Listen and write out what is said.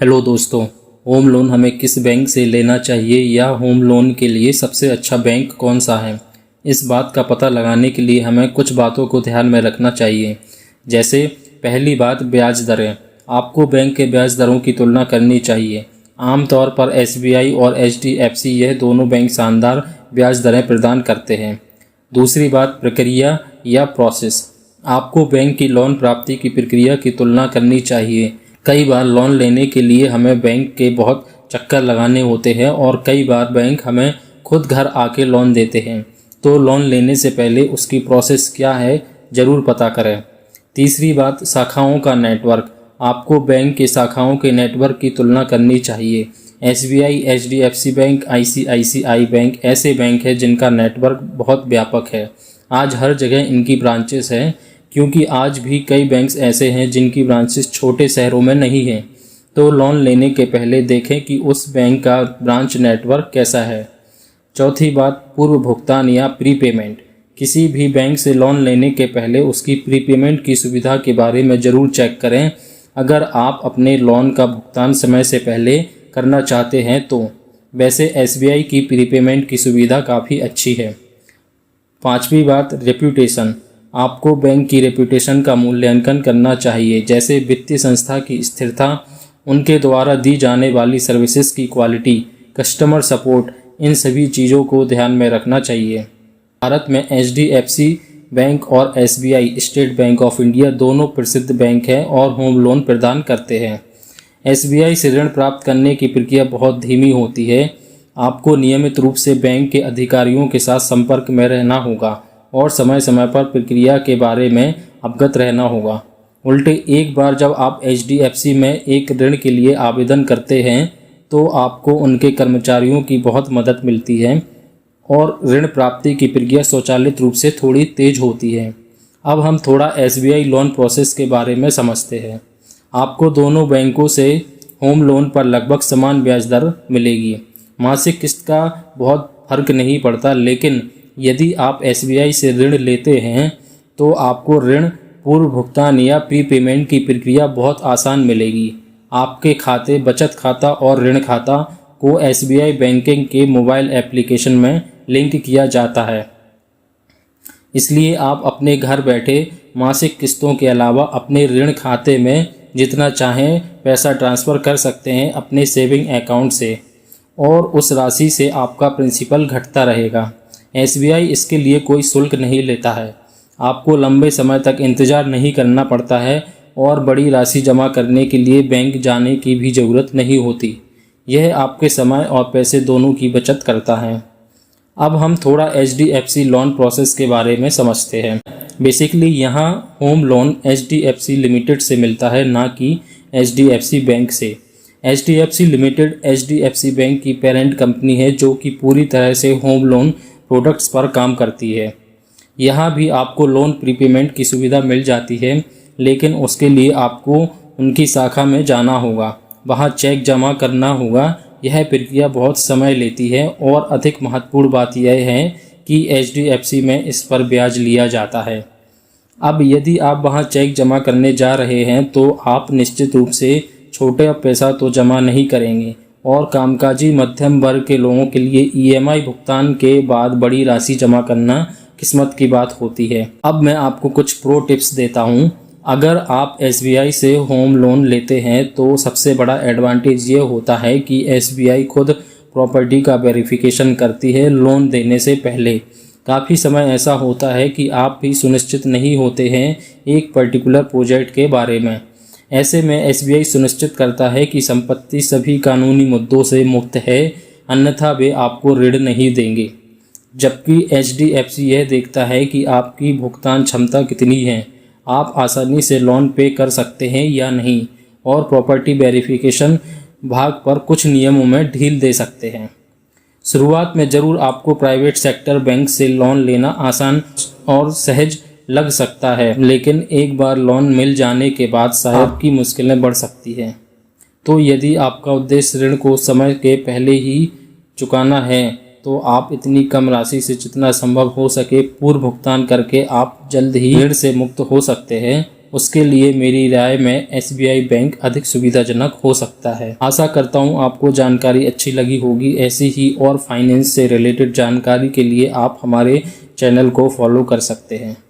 Hello दोस्तों, home loan हमें किस बैंक से लेना चाहिए या होम लोन के लिए सबसे अच्छा बैंक कौन सा है। इस बात का पता लगाने के लिए हमें कुछ बातों को ध्यान में रखना चाहिए। जैसे पहली बात, ब्याज दरें। आपको बैंक के ब्याज दरों की तुलना करनी चाहिए। आमतौर पर एसबीआई और एचडीएफसी यह दोनों बैंक शानदार ब्याज दरें प्रदान करते हैं। दूसरी बात, प्रक्रिया या प्रोसेस। आपको बैंक की लोन प्राप्ति की प्रक्रिया की तुलना करनी चाहिए। कई बार लोन लेने के लिए हमें बैंक के बहुत चक्कर लगाने होते हैं और कई बार बैंक हमें खुद घर आके लोन देते हैं। तो लोन लेने से पहले उसकी प्रोसेस क्या है, ज़रूर पता करें। तीसरी बात, शाखाओं का नेटवर्क। आपको बैंक के शाखाओं के नेटवर्क की तुलना करनी चाहिए। SBI, HDFC bank, ICICI bank ऐसे बैंक हैं जिनका नेटवर्क बहुत व्यापक है। आज हर जगह इनकी ब्रांचेस हैं, क्योंकि आज भी कई बैंक्स ऐसे हैं जिनकी ब्रांचेस छोटे शहरों में नहीं हैं। तो लोन लेने के पहले देखें कि उस बैंक का ब्रांच नेटवर्क कैसा है। चौथी बात, पूर्व भुगतान या प्रीपेमेंट। किसी भी बैंक से लोन लेने के पहले उसकी प्रीपेमेंट की सुविधा के बारे में ज़रूर चेक करें। अगर आप अपने लोन का भुगतान समय से पहले करना चाहते हैं तो। वैसे एसबीआई की प्रीपेमेंट की सुविधा काफ़ी अच्छी है। पांचवी बात, रेप्यूटेशन। आपको बैंक की रेप्यूटेशन का मूल्यांकन करना चाहिए, जैसे वित्तीय संस्था की स्थिरता, उनके द्वारा दी जाने वाली सर्विसेज की क्वालिटी, कस्टमर सपोर्ट, इन सभी चीज़ों को ध्यान में रखना चाहिए। भारत में एचडीएफसी बैंक और SBI, state bank of India दोनों प्रसिद्ध बैंक हैं और होम लोन प्रदान करते हैं। एसबीआई से ऋण प्राप्त करने की प्रक्रिया बहुत धीमी होती है। आपको नियमित रूप से बैंक के अधिकारियों के साथ संपर्क में रहना होगा और समय समय पर प्रक्रिया के बारे में अवगत रहना होगा। उल्टे एक बार जब आप एचडीएफसी में एक ऋण के लिए आवेदन करते हैं तो आपको उनके कर्मचारियों की बहुत मदद मिलती है और ऋण प्राप्ति की प्रक्रिया स्वचालित रूप से थोड़ी तेज होती है। अब हम थोड़ा एसबीआई लोन प्रोसेस के बारे में समझते हैं। आपको दोनों बैंकों से होम लोन पर लगभग समान ब्याज दर मिलेगी। मासिक किस्त का बहुत फर्क नहीं पड़ता, लेकिन यदि आप एसबीआई से ऋण लेते हैं तो आपको ऋण पूर्व भुगतान या प्रीपेमेंट की प्रक्रिया बहुत आसान मिलेगी। आपके खाते, बचत खाता और ऋण खाता को एसबीआई बैंकिंग के मोबाइल एप्लीकेशन में लिंक किया जाता है। इसलिए आप अपने घर बैठे मासिक किस्तों के अलावा अपने ऋण खाते में जितना चाहें पैसा ट्रांसफ़र कर सकते हैं अपने सेविंग अकाउंट से, और उस राशि से आपका प्रिंसिपल घटता रहेगा। एसबीआई इसके लिए कोई शुल्क नहीं लेता है। आपको लंबे समय तक इंतज़ार नहीं करना पड़ता है और बड़ी राशि जमा करने के लिए बैंक जाने की भी ज़रूरत नहीं होती। यह आपके समय और पैसे दोनों की बचत करता है। अब हम थोड़ा एचडीएफसी लोन प्रोसेस के बारे में समझते हैं। बेसिकली यहाँ होम लोन एचडीएफसी लिमिटेड से मिलता है, ना कि एचडीएफसी बैंक से। एचडीएफसी लिमिटेड एचडीएफसी बैंक की पेरेंट कंपनी है जो कि पूरी तरह से होम लोन प्रोडक्ट्स पर काम करती है। यहाँ भी आपको लोन प्रीपेमेंट की सुविधा मिल जाती है, लेकिन उसके लिए आपको उनकी शाखा में जाना होगा, वहाँ चेक जमा करना होगा। यह प्रक्रिया बहुत समय लेती है और अधिक महत्वपूर्ण बात यह है कि एचडीएफसी में इस पर ब्याज लिया जाता है। अब यदि आप वहाँ चेक जमा करने जा रहे हैं तो आप निश्चित रूप से छोटा पैसा तो जमा नहीं करेंगे, और कामकाजी मध्यम वर्ग के लोगों के लिए ईएमआई भुगतान के बाद बड़ी राशि जमा करना किस्मत की बात होती है। अब मैं आपको कुछ प्रो टिप्स देता हूँ। अगर आप एसबीआई से होम लोन लेते हैं तो सबसे बड़ा एडवांटेज ये होता है कि एसबीआई खुद प्रॉपर्टी का वेरिफिकेशन करती है लोन देने से पहले। काफ़ी समय ऐसा होता है कि आप भी सुनिश्चित नहीं होते हैं एक पर्टिकुलर प्रोजेक्ट के बारे में। ऐसे में एसबीआई सुनिश्चित करता है कि संपत्ति सभी कानूनी मुद्दों से मुक्त है, अन्यथा वे आपको ऋण नहीं देंगे। जबकि एचडीएफसी यह देखता है कि आपकी भुगतान क्षमता कितनी है, आप आसानी से लोन पे कर सकते हैं या नहीं, और प्रॉपर्टी वेरिफिकेशन भाग पर कुछ नियमों में ढील दे सकते हैं। शुरुआत में ज़रूर आपको प्राइवेट सेक्टर बैंक से लोन लेना आसान और सहज लग सकता है, लेकिन एक बार लोन मिल जाने के बाद शायद आपकी मुश्किलें बढ़ सकती हैं। तो यदि आपका उद्देश्य ऋण को समय के पहले ही चुकाना है तो आप इतनी कम राशि से जितना संभव हो सके पूर्व भुगतान करके आप जल्द ही ऋण से मुक्त हो सकते हैं। उसके लिए मेरी राय में SBI बैंक अधिक सुविधाजनक हो सकता है। आशा करता हूँ आपको जानकारी अच्छी लगी होगी। ऐसी ही और फाइनेंस से रिलेटेड जानकारी के लिए आप हमारे चैनल को फॉलो कर सकते हैं।